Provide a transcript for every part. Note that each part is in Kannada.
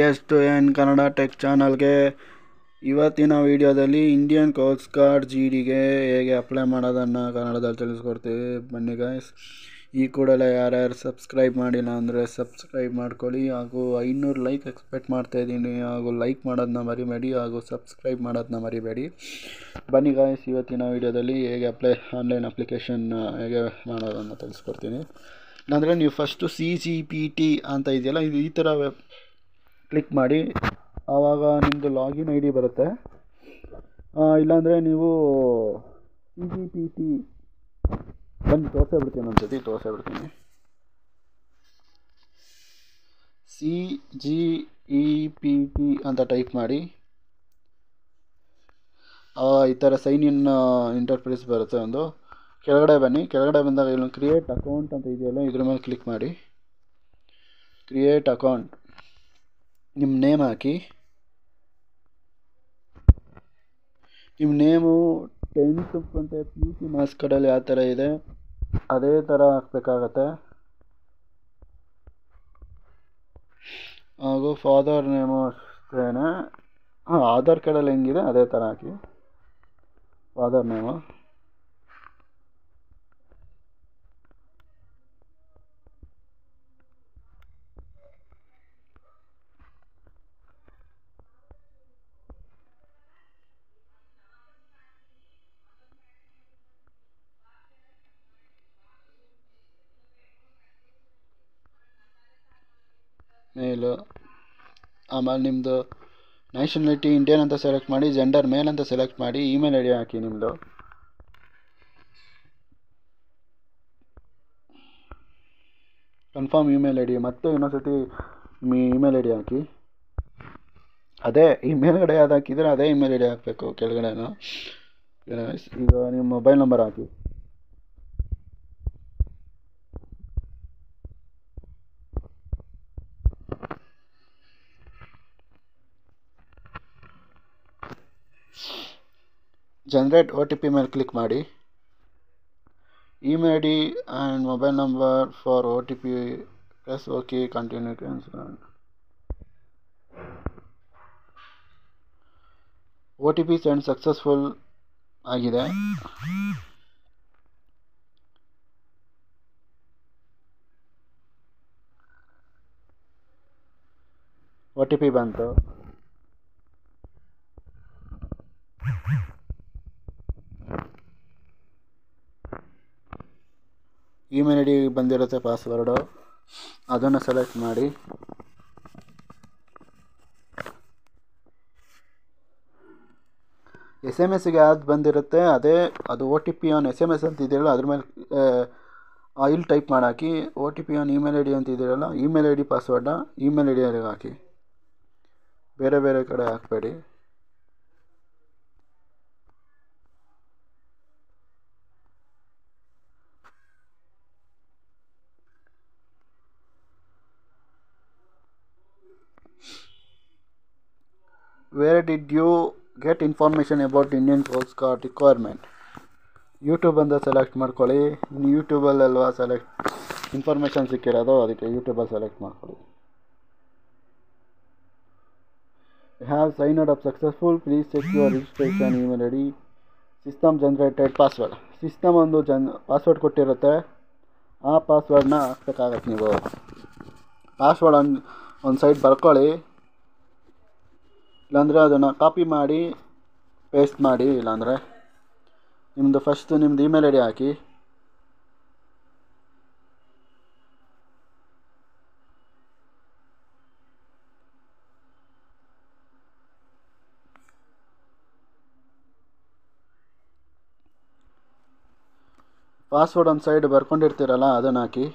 S two N Kannada tech ಚಾನಲ್ಗೆ. ಇವತ್ತಿನ ವಿಡಿಯೋದಲ್ಲಿ ಇಂಡಿಯನ್ ಕೋಸ್ಟ್ ಗಾರ್ಡ್ GDಗೆ ಹೇಗೆ ಅಪ್ಲೈ ಮಾಡೋದನ್ನು ಕನ್ನಡದಲ್ಲಿ ತಿಳಿಸ್ಕೊಡ್ತೀವಿ. ಬನ್ನಿ ಗೈಸ್, ಈ ಕೂಡಲೇ ಯಾರ್ಯಾರು ಸಬ್ಸ್ಕ್ರೈಬ್ ಮಾಡಿಲ್ಲ ಅಂದರೆ ಸಬ್ಸ್ಕ್ರೈಬ್ ಮಾಡ್ಕೊಳ್ಳಿ, ಹಾಗೂ 500 ಲೈಕ್ ಎಕ್ಸ್ಪೆಕ್ಟ್ ಮಾಡ್ತಾಯಿದ್ದೀನಿ. ಹಾಗೂ ಲೈಕ್ ಮಾಡೋದನ್ನ ಮರಿಬೇಡಿ, ಹಾಗೂ ಸಬ್ಸ್ಕ್ರೈಬ್ ಮಾಡೋದನ್ನ ಮರಿಬೇಡಿ. ಬನ್ನಿ ಗೈಸ್, ಇವತ್ತಿನ ವಿಡಿಯೋದಲ್ಲಿ ಹೇಗೆ ಆನ್ಲೈನ್ ಅಪ್ಲಿಕೇಶನ್ ಹೇಗೆ ಮಾಡೋದನ್ನು ತಿಳಿಸ್ಕೊಡ್ತೀನಿ. ಇಲ್ಲಾಂದರೆ ನೀವು ಫಸ್ಟು CGPT ಅಂತ ಇದೆಯಲ್ಲ, ಇದು ಈ ಥರ ಕ್ಲಿಕ್ ಮಾಡಿ, ಆವಾಗ ನಿಮ್ಮದು ಲಾಗಿನ್ ID ಬರುತ್ತೆ. ಇಲ್ಲಾಂದರೆ ನೀವು CGPT ಬಂದು ತೋರಿಸ್ಬಿಡ್ತೀನಿ, ಒಂದ್ಸತಿ ತೋರಿಸ್ಬಿಡ್ತೀನಿ. CGEPT ಅಂತ ಟೈಪ್ ಮಾಡಿ, ಈ ಥರ ಸೈನ್ ಇನ್ ಇಂಟರ್ಫೇಸ್ ಬರುತ್ತೆ. ಒಂದು ಕೆಳಗಡೆ ಬನ್ನಿ, ಕೆಳಗಡೆ ಬಂದಾಗ ಇಲ್ಲಿ ಕ್ರಿಯೇಟ್ ಅಕೌಂಟ್ ಅಂತ ಇದೆಯಲ್ಲ, ಇದ್ರ ಮೇಲೆ ಕ್ಲಿಕ್ ಮಾಡಿ. ಕ್ರಿಯೇಟ್ ಅಕೌಂಟ್, ನಿಮ್ಮ ನೇಮ್ ಹಾಕಿ. ನಿಮ್ಮ ನೇಮು 10th ಮತ್ತು PUC ಮಾರ್ಕ್ಸ್ ಕಾರ್ಡಲ್ಲಿ ಯಾವ ಥರ ಇದೆ ಅದೇ ಥರ ಹಾಕಬೇಕಾಗತ್ತೆ. ಹಾಗೂ ಫಾದರ್ ನೇಮು ಅಷ್ಟೇನೆ, ಆಧಾರ್ ಕಾರ್ಡಲ್ಲಿ ಹೆಂಗಿದೆ ಅದೇ ಥರ ಹಾಕಿ ಫಾದರ್ ನೇಮು. ಮೇಲು, ಆಮೇಲೆ ನಿಮ್ಮದು ನ್ಯಾಷನಾಲಿಟಿ ಇಂಡಿಯನ್ ಅಂತ ಸೆಲೆಕ್ಟ್ ಮಾಡಿ, ಜೆಂಡರ್ ಮೇಲ್ ಅಂತ ಸೆಲೆಕ್ಟ್ ಮಾಡಿ, ಇಮೇಲ್ ID ಹಾಕಿ ನಿಮ್ಮದು. ಕನ್ಫರ್ಮ್ ಇಮೇಲ್ ID, ಮತ್ತೆ ಇನ್ನೊಂದ್ಸತಿ ಇಮೇಲ್ ID ಹಾಕಿ. ಅದೇ ಈ ಮೇಲ್ಗಡೆ ಯಾವ್ದು ಹಾಕಿದರೆ ಅದೇ ಇಮೇಲ್ ID ಹಾಕಬೇಕು ಕೆಳಗಡೆನೂ. ಈಗ ನಿಮ್ಮ ಮೊಬೈಲ್ ನಂಬರ್ ಹಾಕಿ. ಜನರೇಟ್ OTP ಮೇಲೆ ಕ್ಲಿಕ್ ಮಾಡಿ. Email ID and mobile number for OTP, plus okay, continue, cancel. OTP send successful ಆಗಿದೆ. OTP ಬಂತು. ಇಮೇಲ್ ID ಬಂದಿರುತ್ತೆ, ಪಾಸ್ವರ್ಡು, ಅದನ್ನು ಸೆಲೆಕ್ಟ್ ಮಾಡಿ. SMS ಯಾವ್ದು ಬಂದಿರುತ್ತೆ ಅದು OTP ಆನ್ SMS ಅಂತ ಇದೆಯಲ್ಲ, ಅದ್ರ ಮೇಲೆ ಇಲ್ಲಿ ಟೈಪ್ ಮಾಡಾಕಿ. OTP ಆನ್ ಇಮೇಲ್ ID ಅಂತ ಇದೆಯಲ್ಲ, ಇಮೇಲ್ ID ಪಾಸ್ವರ್ಡ್ನ ಇಮೇಲ್ ID ಅಲ್ಲಿ ಹಾಕಿ, ಬೇರೆ ಬೇರೆ ಕಡೆ ಹಾಕಬೇಡಿ. Where did you get information about Indian coast guard requirement? YouTube ಅಂತ ಸೆಲೆಕ್ಟ್ ಮಾಡ್ಕೊಳ್ಳಿ. ಯೂಟ್ಯೂಬಲ್ಲೆಲ್ವಾ ಇನ್ಫಾರ್ಮೇಷನ್ ಸಿಕ್ಕಿರೋದು, ಅದಕ್ಕೆ ಯೂಟ್ಯೂಬಲ್ಲಿ ಸೆಲೆಕ್ಟ್ ಮಾಡ್ಕೊಳ್ಳಿ. Have signed up successful, please check your registration email ID. System generated password, system ಒಂದು ಪಾಸ್ವರ್ಡ್ ಕೊಟ್ಟಿರುತ್ತೆ, ಆ ಪಾಸ್ವರ್ಡ್ನ ಹಾಕ್ಬೇಕಾಗತ್ತೆ. ನೀವು ಪಾಸ್ವರ್ಡ್ ಒಂದು ಸೈಡ್ ಬರ್ಕೊಳ್ಳಿ, ಇಲ್ಲಾಂದರೆ ಅದನ್ನು ಕಾಪಿ ಮಾಡಿ ಪೇಸ್ಟ್ ಮಾಡಿ. ಇಲ್ಲಾಂದರೆ ಫಸ್ಟು ನಿಮ್ಮದು ಇಮೇಲ್ ID ಹಾಕಿ. ಪಾಸ್ವರ್ಡ್ ಒಂದು ಸೈಡ್ ಬರ್ಕೊಂಡಿರ್ತೀರಲ್ಲ, ಅದನ್ನು ಹಾಕಿ.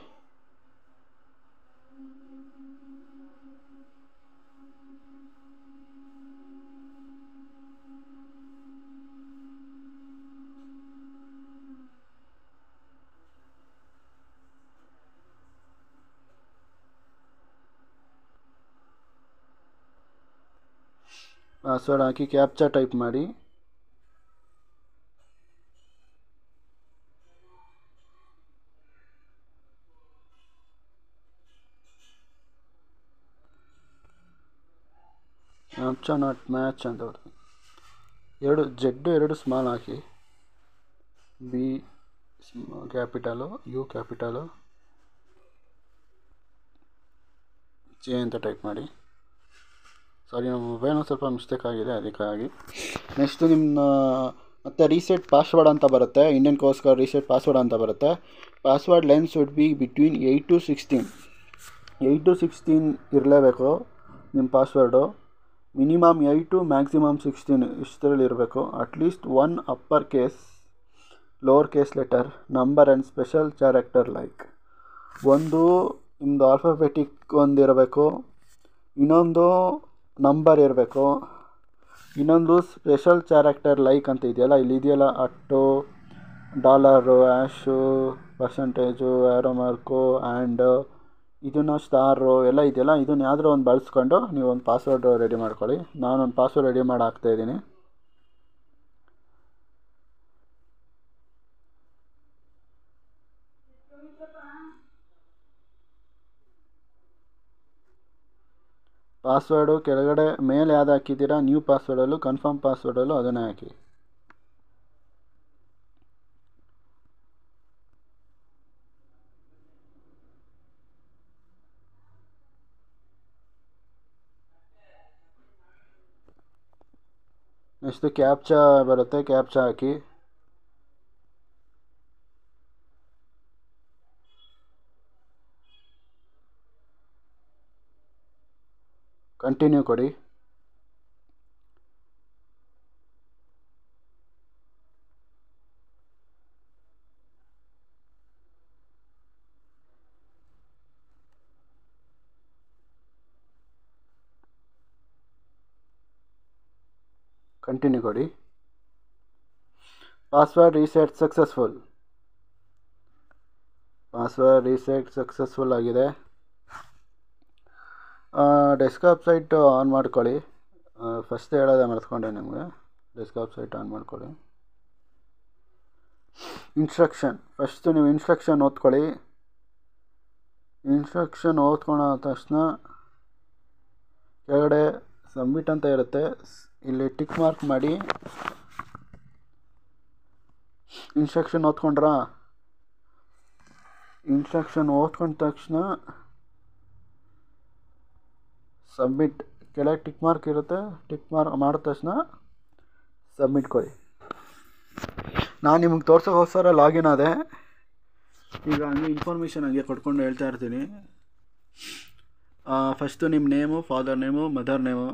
ಪಾಸ್ವರ್ಡ್ ಹಾಕಿ ಕ್ಯಾಪ್ಚಾ ಟೈಪ್ ಮಾಡಿ. ಕ್ಯಾಪ್ಚಾ ನಾಟ್ ಮ್ಯಾಚ್ ಅಂತ ಬರ್ತೀನಿ. 2 ಜೆಡ್ 2 ಸ್ಮಾಲ್ ಹಾಕಿ, B capital, U capital, J ಅಂತ ಟೈಪ್ ಮಾಡಿ. ಸಾರಿ, ನಮ್ಮ ಮೊಬೈಲ್ನ ಸ್ವಲ್ಪ ಮಿಸ್ಟೇಕ್ ಆಗಿದೆ ಅದಕ್ಕಾಗಿ. ನೆಕ್ಸ್ಟು ನಿಮ್ಮ ಮತ್ತು ರೀಸೆಟ್ ಪಾಸ್ವರ್ಡ್ ಅಂತ ಬರುತ್ತೆ, Indian coast guard reset password ಅಂತ ಬರುತ್ತೆ. Password length should be between 8 to 16. 8 to 16 ಇರಲೇಬೇಕು ನಿಮ್ಮ ಪಾಸ್ವರ್ಡು. ಮಿನಿಮಮ್ 8 ಮ್ಯಾಕ್ಸಿಮಮ್ 16 ಇಷ್ಟರಲ್ಲಿ ಇರಬೇಕು. At least 1 upper case, lower case letter, number and special character like. ಒಂದು ನಿಮ್ಮದು ಆಲ್ಫಾಬೆಟಿಕ್ ಒಂದು ಇರಬೇಕು, ಇನ್ನೊಂದು ನಂಬರ್ ಇರಬೇಕು, ಇನ್ನೊಂದು ಸ್ಪೆಷಲ್ ಕ್ಯಾರೆಕ್ಟರ್ ಲೈಕ್ ಅಂತ ಇದೆಯಲ್ಲ, ಇಲ್ಲಿ ಇದೆಯಲ್ಲ, at, dollar, hash, percentage, arrow mark and ಇದನ್ನು ಸ್ಟಾರು ಎಲ್ಲ ಇದೆಯಲ್ಲ, ಇದನ್ನು ಯಾವುದೋ ಒಂದು ಬಳಸ್ಕೊಂಡು ನೀವು ಒಂದು ಪಾಸ್ವರ್ಡ್ ರೆಡಿ ಮಾಡ್ಕೊಳ್ಳಿ. ನಾನೊಂದು ಪಾಸ್ವರ್ಡ್ ರೆಡಿ ಮಾಡಿ ಹಾಕ್ತಾಯಿದ್ದೀನಿ. ಪಾಸ್ವರ್ಡು ಕೆಳಗಡೆ ಮೇಲೆ ಯಾವ್ದು ಹಾಕಿದ್ದೀರಾ ನ್ಯೂ ಪಾಸ್ವರ್ಡಲ್ಲೂ ಕನ್ಫರ್ಮ್ ಪಾಸ್ವರ್ಡಲ್ಲೂ ಅದನ್ನೇ ಹಾಕಿ. ನೆಕ್ಸ್ಟು ಕ್ಯಾಪ್ಚಾ ಬರುತ್ತೆ, ಕ್ಯಾಪ್ಚಾ ಹಾಕಿ. ಕಂಟಿನ್ಯೂ ಕೊಡಿ. ಕಂಟಿನ್ಯೂ ಕೊಡಿ. Password reset successful. Password reset successful ಆಗಿದೆ. ಡೆಸ್ಕ್ಟಾಪ್ ಸೈಟ್ ಆನ್ ಮಾಡ್ಕೊಳ್ಳಿ. ಫಸ್ಟ್ ಹೇಳೋದೇ ಮರೆತ್ಕೊಂಡೆ ನಿಮಗೆ. ಡೆಸ್ಕ್ಟಾಪ್ ಸೈಟ್ ಆನ್ ಮಾಡ್ಕೊಳ್ಳಿ. ಇನ್ಸ್ಟ್ರಕ್ಷನ್ ಫಸ್ಟು ನೀವು ಇನ್ಸ್ಟ್ರಕ್ಷನ್ ಓದ್ಕೊಳ್ಳಿ. ಇನ್ಸ್ಟ್ರಕ್ಷನ್ ಓದ್ಕೊಳ್ಳೋ ತಕ್ಷಣ ಕೆಳಗಡೆ ಸಬ್ಮಿಟ್ ಅಂತ ಇರುತ್ತೆ, ಇಲ್ಲಿ ಟಿಕ್ ಮಾರ್ಕ್ ಮಾಡಿ. ಇನ್ಸ್ಟ್ರಕ್ಷನ್ ಓದ್ಕೊಂಡ್ರಾ? ಇನ್ಸ್ಟ್ರಕ್ಷನ್ ಓದ್ಕೊಂಡ ತಕ್ಷಣ ಸಬ್ಮಿಟ್ ಕೆಳಗೆ ಟಿಕ್ ಮಾರ್ಕ್ ಇರುತ್ತೆ, ಟಿಕ್ ಮಾರ್ಕ್ ಮಾಡಿದ ತಕ್ಷಣ ಸಬ್ಮಿಟ್ ಕೊಡಿ. ನಾನು ನಿಮಗೆ ತೋರ್ಸೋಕ್ಕೋಸ್ಕರ ಲಾಗಿನ್ ಆದೆ. ಈಗ ಹಂಗೆ ಇನ್ಫಾರ್ಮೇಷನ್ ಹಂಗೆ ಕೊಟ್ಕೊಂಡು ಹೇಳ್ತಾ ಇರ್ತೀನಿ. ಫಸ್ಟು ನಿಮ್ಮ name, father name, mother name,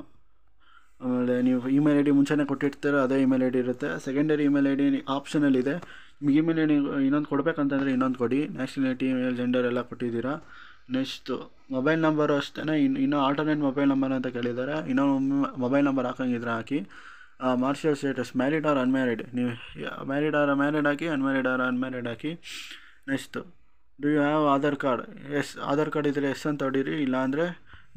ಆಮೇಲೆ ನೀವು ಇಮೇಲ್ ಐ ಡಿ ಮುಂಚೆನೇ ಕೊಟ್ಟಿರ್ತೀರ ಅದೇ ಇಮೇಲ್ ಐ ಡಿ ಇರುತ್ತೆ. ಸೆಕೆಂಡರಿ ಇಮೇಲ್ ಐ ಡಿ ಆಪ್ಷನಲ್ಲಿದೆ. ನಿಮಗೆ ಇಮೇಲ್ ಐ ಡಿ ಇನ್ನೊಂದು ಕೊಡಬೇಕಂತಂದರೆ ಇನ್ನೊಂದು ಕೊಡಿ. ನ್ಯಾಷನಾಲಿಟಿ, ಮೇಲ್, ಜೆಂಡರ್ ಎಲ್ಲ ಕೊಟ್ಟಿದ್ದೀರಾ. ನೆಕ್ಸ್ಟು ಮೊಬೈಲ್ ನಂಬರು ಅಷ್ಟೇ. ಇನ್ನೂ ಆಲ್ಟರ್ನೇಟ್ ಮೊಬೈಲ್ ನಂಬರ್ ಅಂತ ಕೇಳಿದ್ದಾರೆ. ಇನ್ನೊಂದು ಮೊಬೈಲ್ ನಂಬರ್ ಹಾಕೋಂಗಿದ್ರೆ ಹಾಕಿ. Marital status married or unmarried, ನೀವು ಮ್ಯಾರಿಡ್ ಆರ್ ಮ್ಯಾರಿಡ್ ಹಾಕಿ, ಅನ್ಮ್ಯಾರಿಡ್ ಆರ್ ಅನ್ಮ್ಯಾರಿಡ್ ಹಾಕಿ. Next do you have Aadhaar card? Yes, Aadhaar card ಇದ್ದರೆ ಎಸ್ ಅಂತ ಹೊಡೀರಿ, ಇಲ್ಲಾಂದರೆ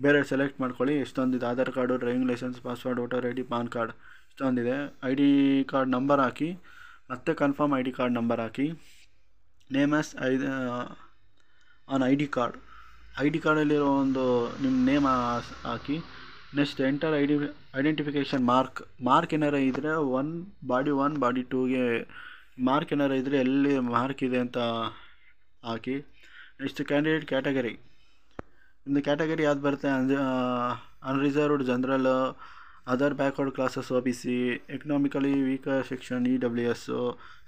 ಬೇರೆ ಸೆಲೆಕ್ಟ್ ಮಾಡ್ಕೊಳ್ಳಿ. ಎಷ್ಟೊಂದಿದೆ Aadhaar card, driving licence, password, voter I D, PAN card, ಇಷ್ಟೊಂದಿದೆ. ಐ ಡಿ ಕಾರ್ಡ್ ನಂಬರ್ ಹಾಕಿ, ಮತ್ತೆ confirm I D card number ಹಾಕಿ. Name as on I D card, I D ಕಾರ್ಡಲ್ಲಿರೋ ಒಂದು ನಿಮ್ಮ ನೇಮ್ ಹಾಕಿ. ನೆಕ್ಸ್ಟ್ ಎಂಟರ್ ಐಡೆಂಟಿಫಿಕೇಷನ್ ಮಾರ್ಕ್ ಏನಾರ ಇದ್ದರೆ ಬಾಡಿ 1 ಬಾಡಿ 2ಗೆ ಮಾರ್ಕ್ ಏನಾರ ಇದ್ದರೆ ಎಲ್ಲಿ ಮಾರ್ಕ್ ಇದೆ ಅಂತ ಹಾಕಿ. ನೆಕ್ಸ್ಟ್ ಕ್ಯಾಂಡಿಡೇಟ್ ಕ್ಯಾಟಗರಿ, ನಿಮ್ಮದು ಕ್ಯಾಟಗರಿ ಯಾವ್ದು ಬರುತ್ತೆ, unreserved, general, other backward classes, OBC, economically weaker section, EWS,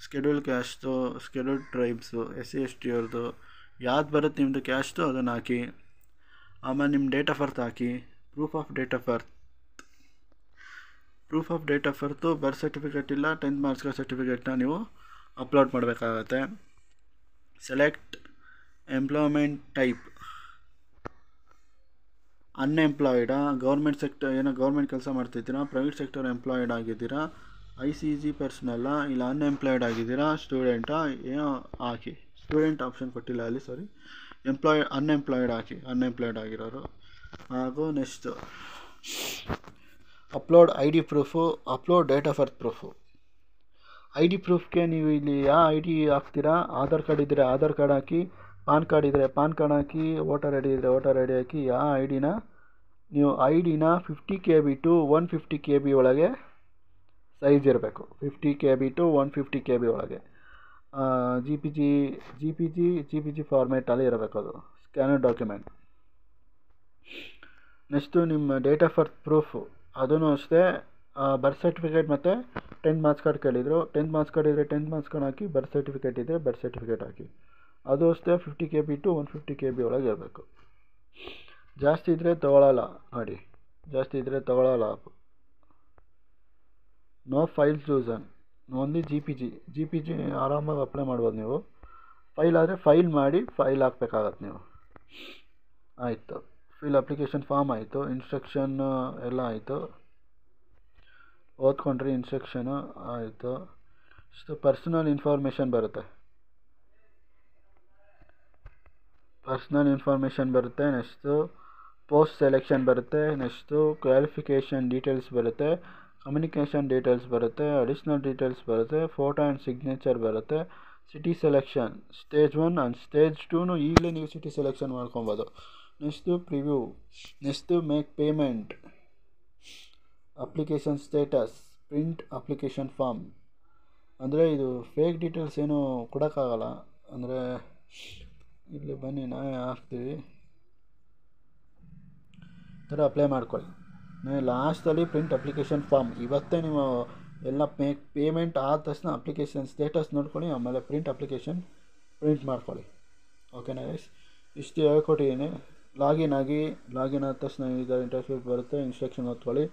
schedule caste, schedule tribes, SC ST ಅವ್ರದ್ದು ಯಾವ್ದು ಬರುತ್ತೆ ನಿಮ್ಮದು ಕ್ಯಾಸ್ಟು ಅದನ್ನು ಹಾಕಿ. ಆಮೇಲೆ ನಿಮ್ಮ ಡೇಟ್ ಆಫ್ ಬರ್ತ್ ಹಾಕಿ. Proof of date of birth birth certificate ಇಲ್ಲ 10th ಮಾರ್ಕ್ಸ್ ಸರ್ಟಿಫಿಕೇಟ್ನ ನೀವು ಅಪ್ಲೋಡ್ ಮಾಡಬೇಕಾಗತ್ತೆ. ಸೆಲೆಕ್ಟ್ ಎಂಪ್ಲಾಯ್ಮೆಂಟ್ ಟೈಪ್, ಅನ್ಎಂಪ್ಲಾಯ್ಡಾ, ಗೌರ್ಮೆಂಟ್ ಸೆಕ್ಟರ್, ಏನೋ ಗೌರ್ಮೆಂಟ್ ಕೆಲಸ ಮಾಡ್ತಿದ್ದೀರಾ, ಪ್ರೈವೇಟ್ ಸೆಕ್ಟರ್ ಎಂಪ್ಲಾಯ್ಡ್ ಆಗಿದ್ದೀರಾ, ICG ಪರ್ಸ್ನಲ್ಲ, ಇಲ್ಲ ಅನ್ಎಂಪ್ಲಾಯ್ಡ್ ಆಗಿದ್ದೀರಾ, ಸ್ಟೂಡೆಂಟಾ, ಏನೋ ಹಾಕಿ. ಸ್ಟೂಡೆಂಟ್ ಆಪ್ಷನ್ ಕೊಟ್ಟಿಲ್ಲ ಅಲ್ಲಿ, ಸಾರಿ. ಅನ್ಎಂಪ್ಲಾಯ್ಡ್ ಹಾಕಿ, ಅನ್ಎಂಪ್ಲಾಯ್ಡ್ ಆಗಿರೋರು. ಹಾಗೂ next upload I D proof, upload date of birth proof. I D ಪ್ರೂಫ್ಗೆ ನೀವು ಇಲ್ಲಿ ಯಾವ ಐ ಡಿ ಹಾಕ್ತೀರಾ, ಆಧಾರ್ ಕಾರ್ಡ್ ಇದ್ದರೆ ಆಧಾರ್ ಕಾರ್ಡ್ ಹಾಕಿ, ಪಾನ್ ಕಾರ್ಡ್ ಇದ್ದರೆ PAN card hockey, voter I D ಇದ್ದರೆ ವೋಟರ್ ಐ ಡಿ ಹಾಕಿ. ಯಾವ ಐ ಡಿನ ನೀವು ಐ ಡಿನ 50 KB ಟು 150 KB ಒಳಗೆ ಸೈಜ್ ಇರಬೇಕು. 50 KB ಟು 150 KB ಒಳಗೆ ಜಿ ಪಿ ಜಿ ಫಾರ್ಮೇಟಲ್ಲಿ ಇರಬೇಕು ಅದು ಸ್ಕ್ಯಾನರ್ ಡಾಕ್ಯುಮೆಂಟ್. ನೆಕ್ಸ್ಟು ನಿಮ್ಮ ಡೇಟ್ ಆಫ್ ಬರ್ತ್ ಪ್ರೂಫು ಅದೂ ಅಷ್ಟೇ. ಬರ್ತ್ ಸರ್ಟಿಫಿಕೇಟ್ ಮತ್ತು 10th ಮಾರ್ಕ್ಸ್ ಕಾರ್ಡ್ ಕೇಳಿದರು. 10th ಮಾರ್ಕ್ಸ್ ಕಾರ್ಡ್ ಇದ್ದರೆ 10th ಮಾರ್ಕ್ಸ್ ಕಾರ್ಡ್ ಹಾಕಿ, ಬರ್ತ್ ಸರ್ಟಿಫಿಕೇಟ್ ಇದ್ದರೆ ಬರ್ತ್ ಸರ್ಟಿಫಿಕೇಟ್ ಹಾಕಿ. ಅದು ಅಷ್ಟೇ 50 KB ಟು 150 KB ಒಳಗೆ ಇರಬೇಕು. ಜಾಸ್ತಿ ಇದ್ದರೆ ತೊಗೊಳ್ಳಲ್ಲ ನೋಡಿ, ಜಾಸ್ತಿ ಇದ್ದರೆ ತೊಗೊಳ್ಳಲ್ಲ. No file chosen, only G P G ಆರಾಮಾಗಿ ಅಪ್ಲೈ ಮಾಡ್ಬೋದು ನೀವು. ಫೈಲ್ ಆದರೆ ಫೈಲ್ ಮಾಡಿ ಫೈಲ್ ಹಾಕ್ಬೇಕಾಗತ್ತೆ ನೀವು. ಆಯಿತು, ಫಿಲ್ ಅಪ್ಲಿಕೇಶನ್ ಫಾರ್ಮ್ ಆಯಿತು, ಇನ್ಸ್ಟ್ರಕ್ಷನ್ ಎಲ್ಲ ಆಯಿತು, ಓದ್ಕೊಂಡ್ರಿ ಇನ್ಸ್ಟ್ರಕ್ಷನು ಆಯಿತು. ಇಷ್ಟು ಪರ್ಸನಲ್ ಇನ್ಫಾರ್ಮೇಷನ್ ಬರುತ್ತೆ, ನೆಕ್ಸ್ಟು ಪೋಸ್ಟ್ ಸೆಲೆಕ್ಷನ್ ಬರುತ್ತೆ, ನೆಕ್ಸ್ಟು ಕ್ವಾಲಿಫಿಕೇಷನ್ ಡೀಟೇಲ್ಸ್ ಬರುತ್ತೆ, ಕಮ್ಯುನಿಕೇಷನ್ ಡೀಟೇಲ್ಸ್ ಬರುತ್ತೆ, ಅಡಿಷ್ನಲ್ ಡೀಟೇಲ್ಸ್ ಬರುತ್ತೆ, ಫೋಟೋ ಆ್ಯಂಡ್ ಸಿಗ್ನೇಚರ್ ಬರುತ್ತೆ, city selection stage 1 and stage 2 ಈಗಲೇ ನೀವು ಸಿಟಿ ಸೆಲೆಕ್ಷನ್ ಮಾಡ್ಕೊಬೋದು. Next preview, next make payment, application status, print application form. ಅಂದರೆ ಇದು ಫೇಕ್ ಡೀಟೇಲ್ಸ್ ಏನು ಕೊಡೋಕ್ಕಾಗಲ್ಲ. ಅಂದರೆ ಇಲ್ಲಿ ಬನ್ನಿ ನಾವೇ ಹಾಕ್ತೀವಿ, ಈ ಥರ ಅಪ್ಲೈ ಮಾಡ್ಕೊಳ್ಳಿ. ಲಾಸ್ಟಲ್ಲಿ ಪ್ರಿಂಟ್ ಅಪ್ಲಿಕೇಶನ್ ಫಾರ್ಮ್. ಇವತ್ತೇ ನೀವು ಎಲ್ಲ ಪೇಮೆಂಟ್ ಆದ ತಕ್ಷಣ ಅಪ್ಲಿಕೇಶನ್ ಸ್ಟೇಟಸ್ ನೋಡ್ಕೊಳ್ಳಿ, ಆಮೇಲೆ ಪ್ರಿಂಟ್ ಅಪ್ಲಿಕೇಶನ್ ಪ್ರಿಂಟ್ ಮಾಡ್ಕೊಳ್ಳಿ. ಓಕೆನಾ ಗೈಸ್, ಇಷ್ಟು ಹೇಳ್ಕೊಟ್ಟಿದ್ದೀನಿ. ಲಾಗಿನ್ ಆದ ತಕ್ಷಣ ಇದರ ಇಂಟರ್ಫೇಸ್ ಬರುತ್ತೆ, ಇನ್ಸ್ಟ್ರಕ್ಷನ್ ಓದ್ಕೊಳ್ಳಿ,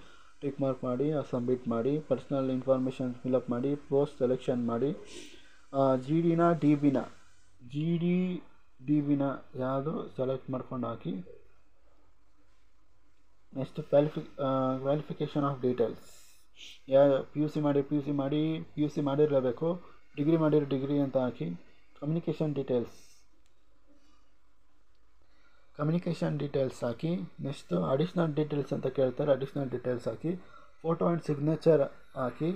ಟಿಕ್ ಮಾರ್ಕ್ ಮಾಡಿ, ಸಬ್ಮಿಟ್ ಮಾಡಿ, ಪರ್ಸ್ನಲ್ ಇನ್ಫಾರ್ಮೇಷನ್ ಫಿಲಪ್ ಮಾಡಿ, ಪೋಸ್ಟ್ ಸೆಲೆಕ್ಷನ್ ಮಾಡಿ. ಜಿ ಡಿನ ಯಾವುದು ಸೆಲೆಕ್ಟ್ ಮಾಡ್ಕೊಂಡು ಹಾಕಿ. Next qualification of details, P U C ಮಾಡಿರಲೇಬೇಕು, ಡಿಗ್ರಿ ಅಂತ ಹಾಕಿ. ಕಮ್ಯುನಿಕೇಷನ್ ಡೀಟೇಲ್ಸ್ ಹಾಕಿ. ನೆಕ್ಸ್ಟು ಅಡಿಷ್ನಲ್ ಡೀಟೇಲ್ಸ್ ಅಂತ ಕೇಳ್ತಾರೆ, ಅಡಿಷ್ನಲ್ ಡೀಟೇಲ್ಸ್ ಹಾಕಿ. ಫೋಟೋ ಆ್ಯಂಡ್ ಸಿಗ್ನೇಚರ್ ಹಾಕಿ.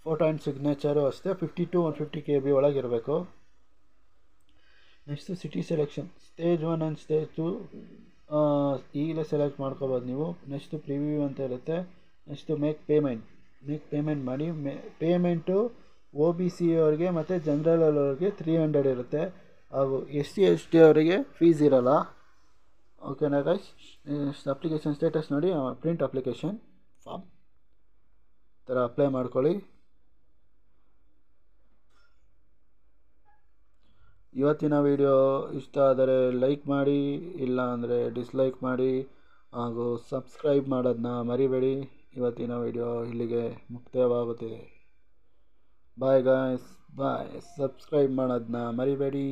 ಫೋಟೋ ಆ್ಯಂಡ್ ಸಿಗ್ನೇಚರು ಅಷ್ಟೇ 50 ಟು 150 KB ಒಳಗೆ ಇರಬೇಕು. Next city selection stage 1 and stage 2 ಈಗಲೇ ಸೆಲೆಕ್ಟ್ ಮಾಡ್ಕೋಬೋದು ನೀವು. ನೆಕ್ಸ್ಟು ಪ್ರಿವ್ಯೂ ಅಂತ ಇರುತ್ತೆ. ನೆಕ್ಸ್ಟು ಮೇಕ್ ಪೇಮೆಂಟ್ ಮಾಡಿ. ಪೇಮೆಂಟು OBC ಅವರಿಗೆ ಮತ್ತು ಜನರಲ್ ಅವ್ರಿಗೆ 300 ಇರುತ್ತೆ, ಹಾಗೂ SC/ST ಅವರಿಗೆ ಫೀಸ್ ಇರಲ್ಲ. ಓಕೆನಾ ಗೈಸ್, ಅಪ್ಲಿಕೇಶನ್ ಸ್ಟೇಟಸ್ ನೋಡಿ, ಪ್ರಿಂಟ್ ಅಪ್ಲಿಕೇಶನ್ ಫಾರ್ಮ್ ಥರ ಅಪ್ಲೈ ಮಾಡ್ಕೊಳ್ಳಿ. ಇವತ್ತಿನ ವಿಡಿಯೋ ಇಷ್ಟ ಆದರೆ ಲೈಕ್ ಮಾಡಿ, ಇಲ್ಲ ಅಂದರೆ ಡಿಸ್ಲೈಕ್ ಮಾಡಿ, ಹಾಗೂ ಸಬ್ಸ್ಕ್ರೈಬ್ ಮಾಡೋದನ್ನ ಮರಿಬೇಡಿ. ಇವತ್ತಿನ ವಿಡಿಯೋ ಇಲ್ಲಿಗೆ ಮುಕ್ತಾಯವಾಗುತ್ತಿದೆ. ಬಾಯ್ ಗಾಯ್ಸ್, ಬಾಯ್. ಸಬ್ಸ್ಕ್ರೈಬ್ ಮಾಡೋದನ್ನ ಮರಿಬೇಡಿ.